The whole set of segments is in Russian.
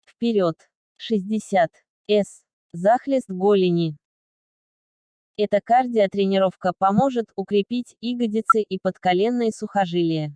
Вперед. 60. С. Захлест голени. Эта кардиотренировка поможет укрепить ягодицы и подколенные сухожилия.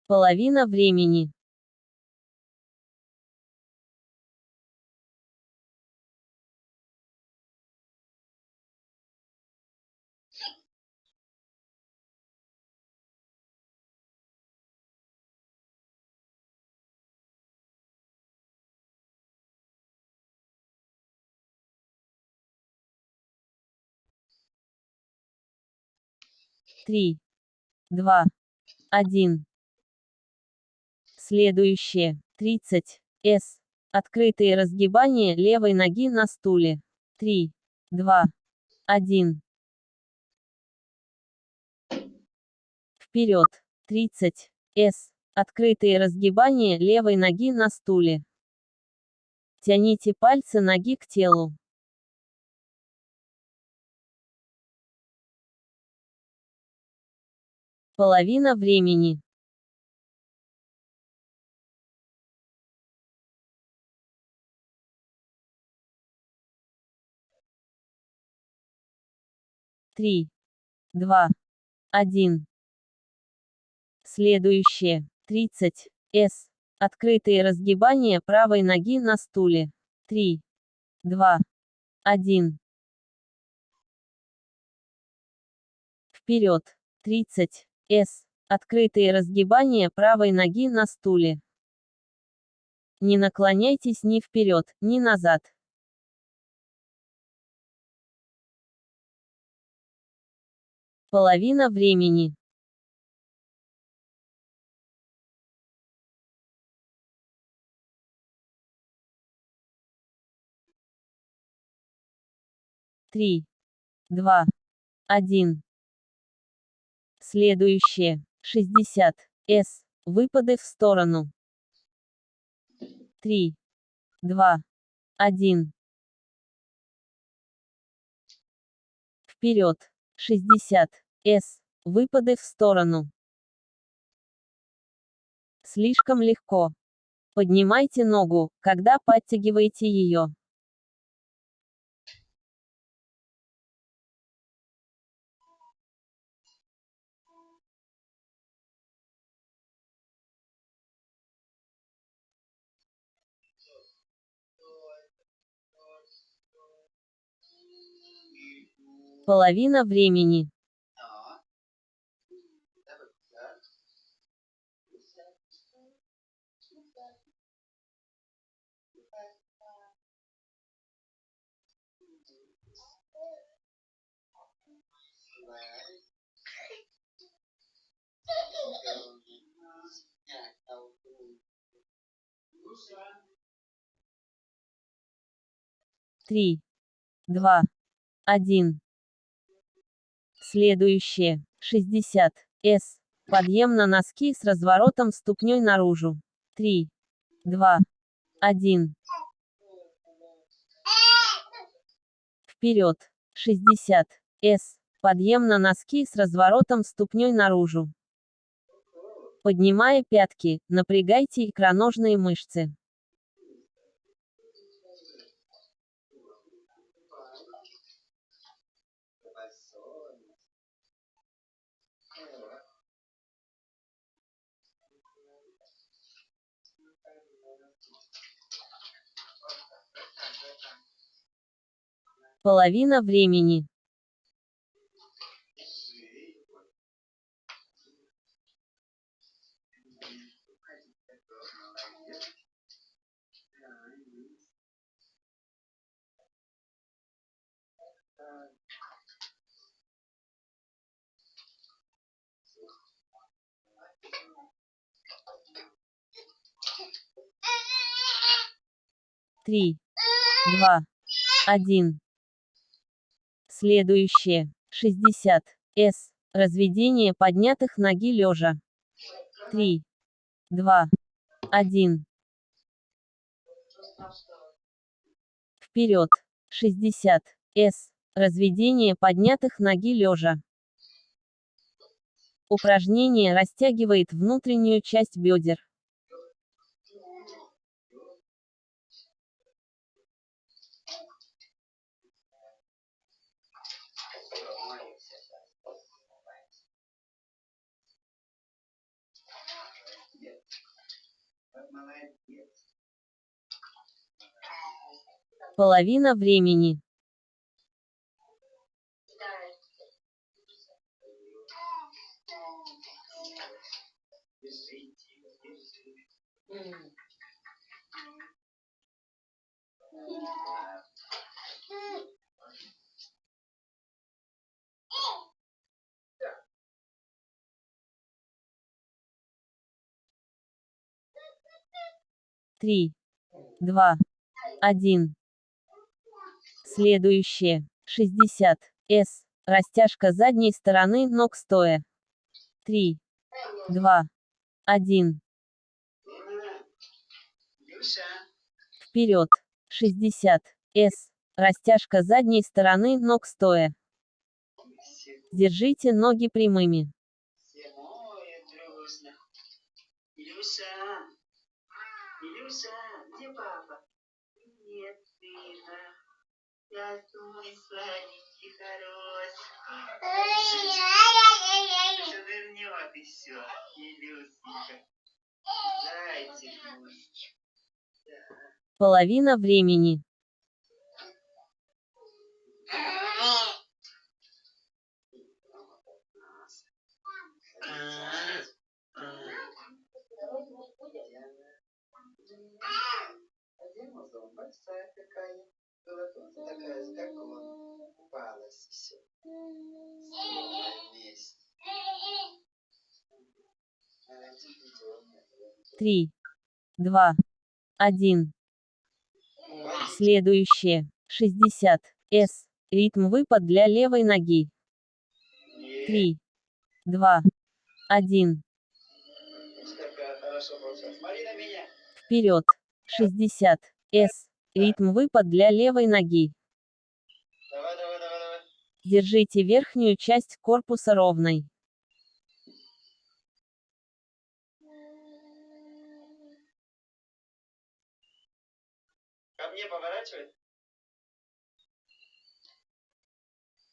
Половина времени. Три, два, один. Следующее. 30. С. Открытые разгибания левой ноги на стуле. 3, 2, 1. Вперед. 30. С. Открытые разгибания левой ноги на стуле. Тяните пальцы ноги к телу. Половина времени. Три, два, один. Следующее. 30. С. Открытые разгибания правой ноги на стуле. 3, 2, 1. Вперед. 30. С. Открытые разгибания правой ноги на стуле. Не наклоняйтесь ни вперед, ни назад. Половина времени. Три, два, один. Следующее. 60. С. Выпады в сторону. 3, 2, 1. Вперед. 60. С. Выпады в сторону. Слишком легко. Поднимайте ногу, когда подтягиваете ее. Половина времени. Три, два, один. Следующее. 60. С. Подъем на носки с разворотом ступней наружу. 3, 2, 1. Вперед. 60. С. Подъем на носки с разворотом ступней наружу. Поднимая пятки, напрягайте икроножные мышцы. Половина времени. Три, два, один. Следующее. 60. С. Разведение поднятых ноги лежа. 3, 2, 1. Вперед. 60. С. Разведение поднятых ноги лежа. Упражнение растягивает внутреннюю часть бедер. Половина времени. Три, 2, 1. Следующее. 60. С. Растяжка задней стороны ног стоя. 3, 2, 1. Вперед. 60. С. Растяжка задней стороны ног стоя. Держите ноги прямыми. Илюша, где папа? Нет, сына. Я мой сладенький, хороший. Что нырнет еще, Илюсенька. Зайчик мой. Половина времени. Большая какая. Была тоже такая, как он. Упалась все. Вместе. 3, 2, 1. Следующее. 60. С. Ритм выпад для левой ноги. 3, 2, 1. Вперед. 60. С. Ритм выпад для левой ноги. Давай. Держите верхнюю часть корпуса ровной. Ко мне поворачивай.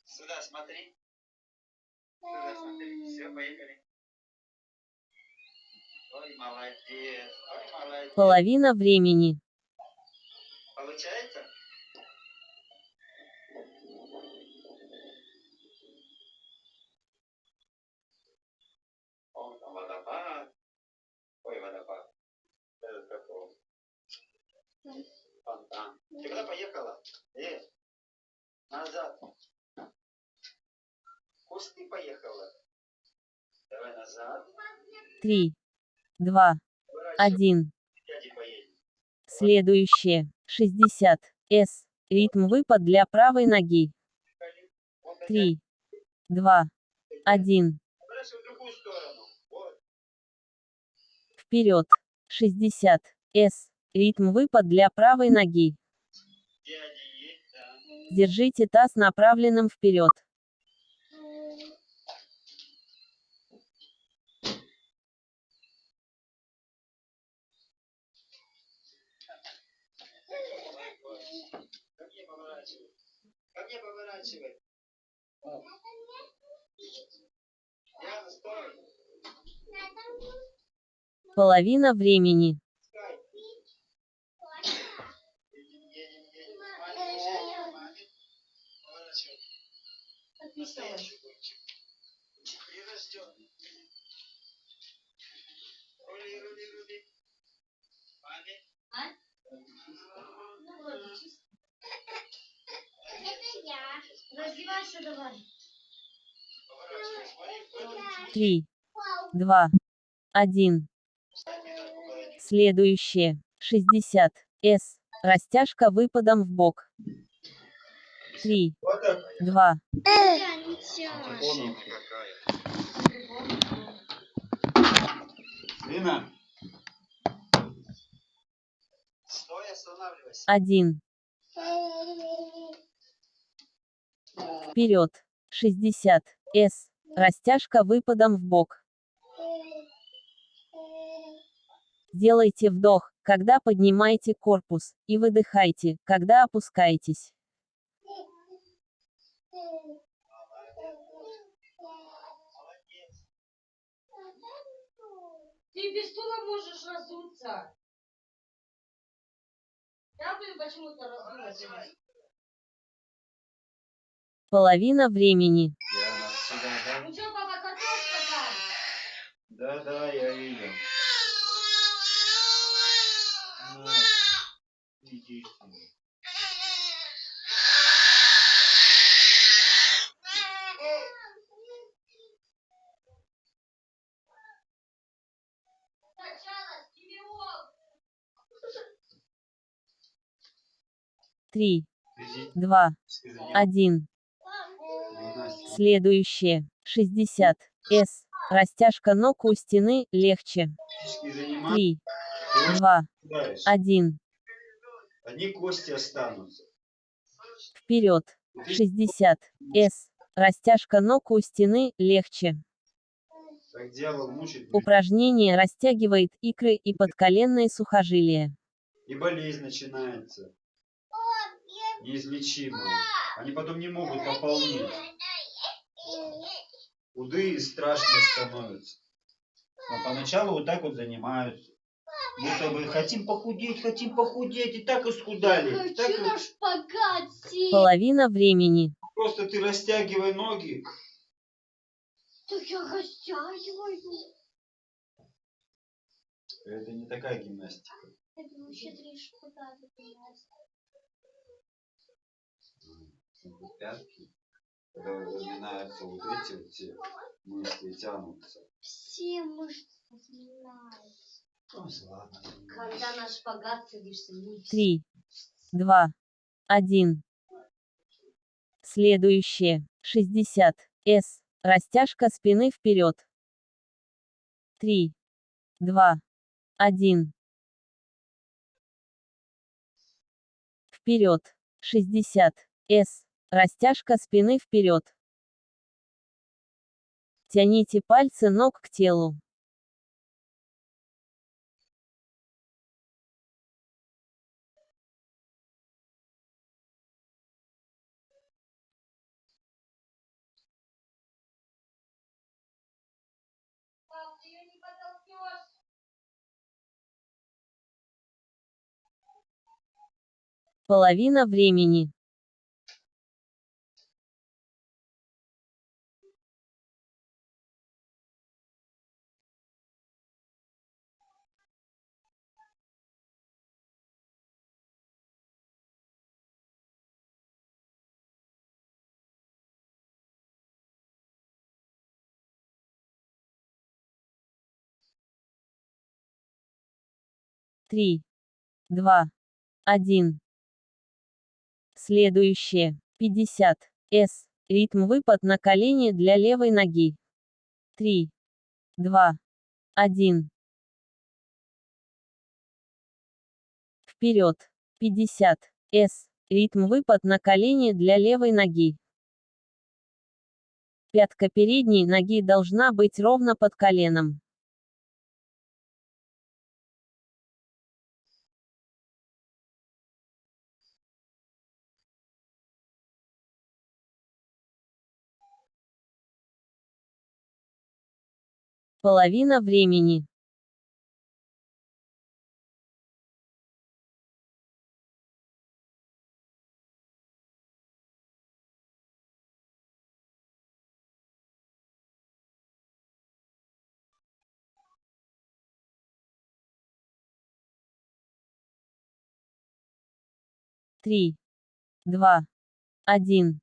Сюда смотри. Сюда смотри. Все, поехали. Ой, молодец. Ой, молодец. Половина времени. Получается? О, там водопад. Ой, водопад. Это какого? Фонтан. Ты куда поехала? Назад. Кусты поехала. Давай назад. 3, 2, 1. Дядя поедет. Следующее. 60. С. Ритм выпад для правой ноги. 3, 2, 1. Дальше в другую сторону. Вот. Вперед. 60. С. Ритм выпад для правой ноги. Дядя есть, да. Держите таз направленным вперед. Ко мне поворачивай. Ко мне поворачивай. Яна, стой. Половина времени. Едем. Маме. Поворачивай. Настоящий гонщик. Прирожденный. Рули. Маме. Это я. Раздевайся давай. Поворачивай. Смотри, кто это. 3, 2, 1. Следующее. 60. С. Растяжка выпадом в бок. 3, 2, Лина. Стой, останавливайся. 1. Вперед. 60. С. Растяжка выпадом в бок. Делайте вдох, когда поднимаете корпус, и выдыхайте, когда опускаетесь. Ты без стула можешь разуться. Я, почему-то разулась. Половина времени. Диана, сюда, да? Ну что, папа, картошка там? Да, да, я видел. На, иди сюда. Сначала стимиол. 3, Иди. 2, Сказали, 1. Настя. Следующее. 60. С. Растяжка ног у стены, легче. Физически заниматься, 3, ты очень 2, страдаешь. 1. Одни кости останутся. Вперед. И ты 60. С. Растяжка ног у стены, легче. как дьявол мучит, Упражнение растягивает икры и подколенные сухожилия. и болезнь начинается. Неизлечимая. Они потом не могут пополнить. Худые страшные становятся. Но поначалу вот так вот занимаются. Будто бы хотим похудеть, и так исхудали. Так Хочу на шпагате. Половина времени. просто ты растягивай ноги. Так я растягиваю. Это не такая гимнастика. Это вообще 3 шпагата. Пятки, когда разминаются вот эти вот все мышцы тянутся. Все мышцы разминаются. Ну, ладно. Когда на шпагат садишься, не все. 3, 2, 1. Следующее. 60. С. Растяжка спины вперед. 3, 2, 1. Вперед. 60. С. Растяжка спины вперед. Тяните пальцы ног к телу. Пап, ты ее не потолкнешь. Половина времени. Три, 2, 1. Следующее. 50. С. Ритм выпад на колени для левой ноги. 3, 2, 1. Вперед. 50. С. Ритм выпад на колени для левой ноги. Пятка передней ноги должна быть ровно под коленом. Половина времени. Три, 2, 1.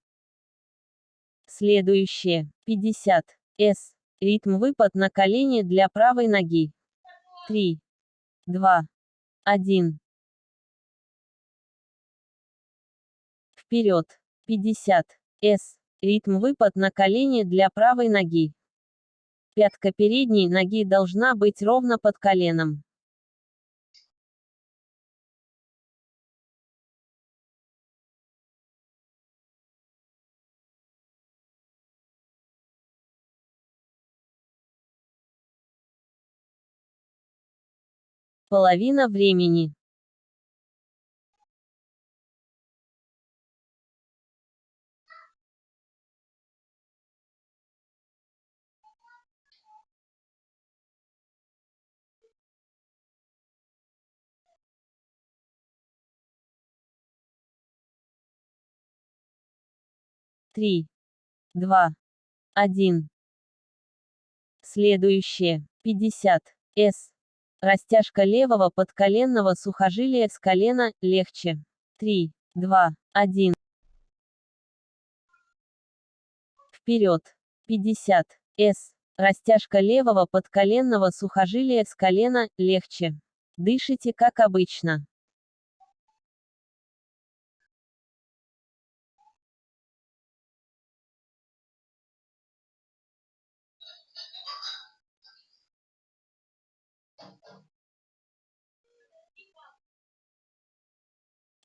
Следующее. 50. С. Ритм выпад на колени для правой ноги. 3, 2, 1. Вперед. 50. С. Ритм выпад на колени для правой ноги. Пятка передней ноги должна быть ровно под коленом. Половина времени. Три, два, один. Следующее. 50. С. Растяжка левого подколенного сухожилия с колена, легче. 3, 2, 1. Вперед. 50. С. Растяжка левого подколенного сухожилия с колена, легче. Дышите как обычно.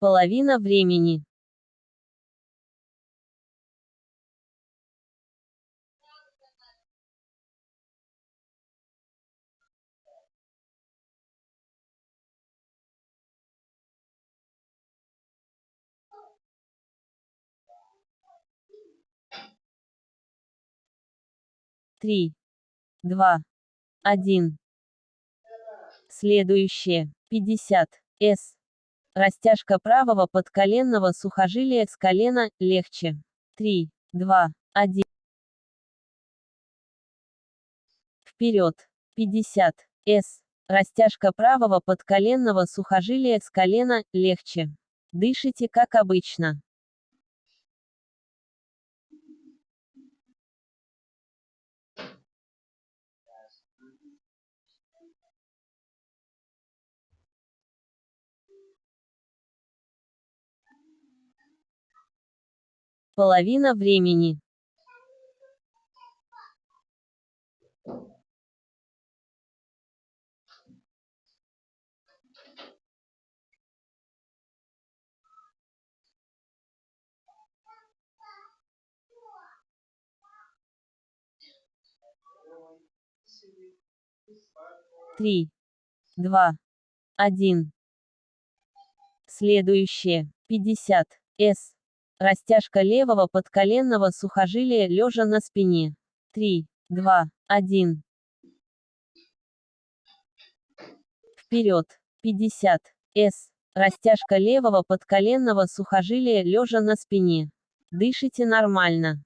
Половина времени. Три, два, один. Следующее. 50. С. Растяжка правого подколенного сухожилия с колена, легче. 3, 2, 1. Вперед. 50. С. Растяжка правого подколенного сухожилия с колена, легче. Дышите как обычно. Половина времени. Три, два, один. Следующее. 50. С. Растяжка левого подколенного сухожилия лежа на спине. 3, 2, 1. Вперед. 50. С. Растяжка левого подколенного сухожилия лежа на спине. Дышите нормально.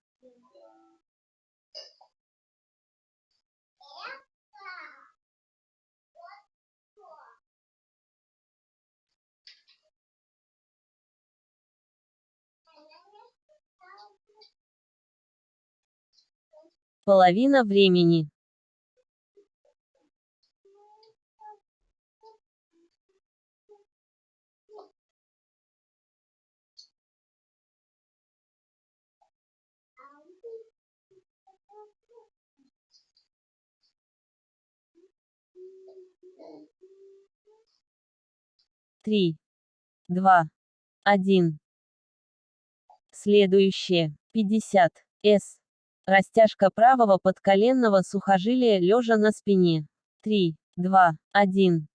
Половина времени. Три, два, один. Следующее. 50. С. Растяжка правого подколенного сухожилия лежа на спине. 3, 2, 1.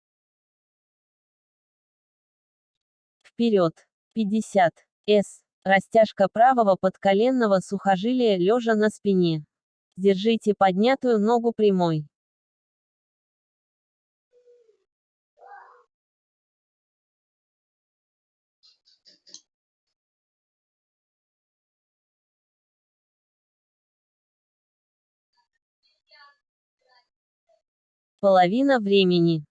Вперед. 50. С. Растяжка правого подколенного сухожилия лежа на спине. Держите поднятую ногу прямой. Половина времени.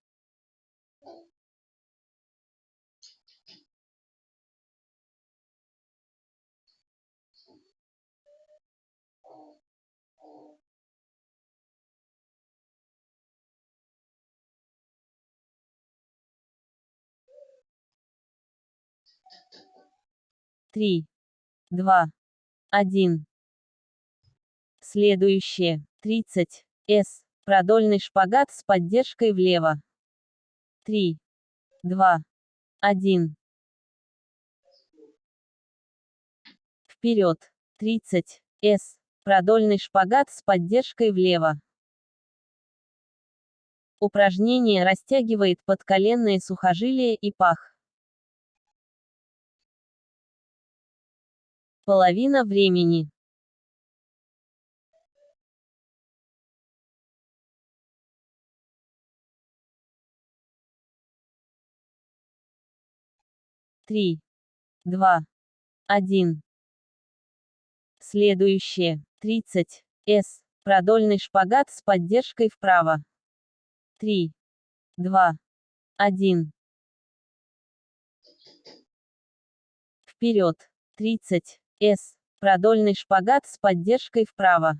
Три, два, один. Следующее. 30. С. Продольный шпагат с поддержкой влево. 3, 2, 1. Вперед. 30. С. Продольный шпагат с поддержкой влево. Упражнение растягивает подколенные сухожилия и пах. Половина времени. Три, два, один. Следующее. 30. С. Продольный шпагат с поддержкой вправо. 3, 2, 1. Вперед. 30. С. Продольный шпагат с поддержкой вправо.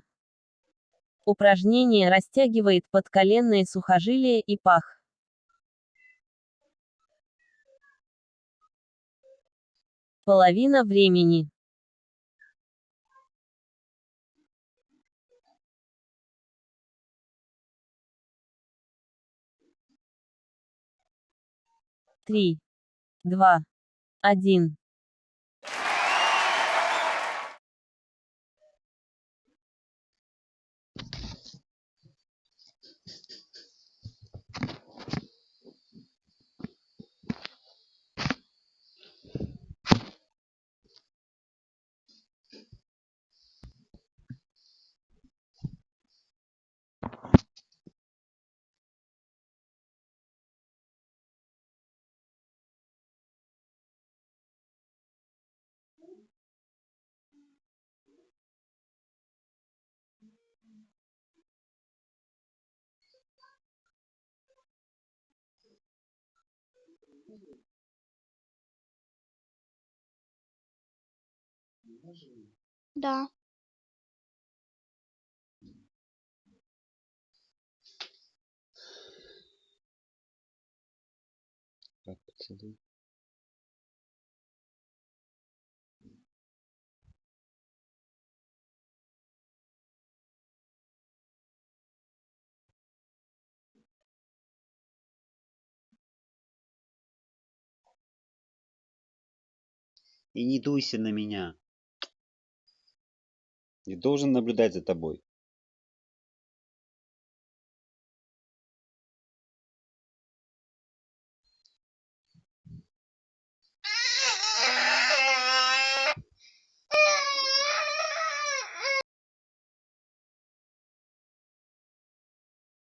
Упражнение растягивает подколенные сухожилия и пах. Половина времени. Три, два, один. Да. Так, поцелуй. И не дуйся на меня. Я должен наблюдать за тобой.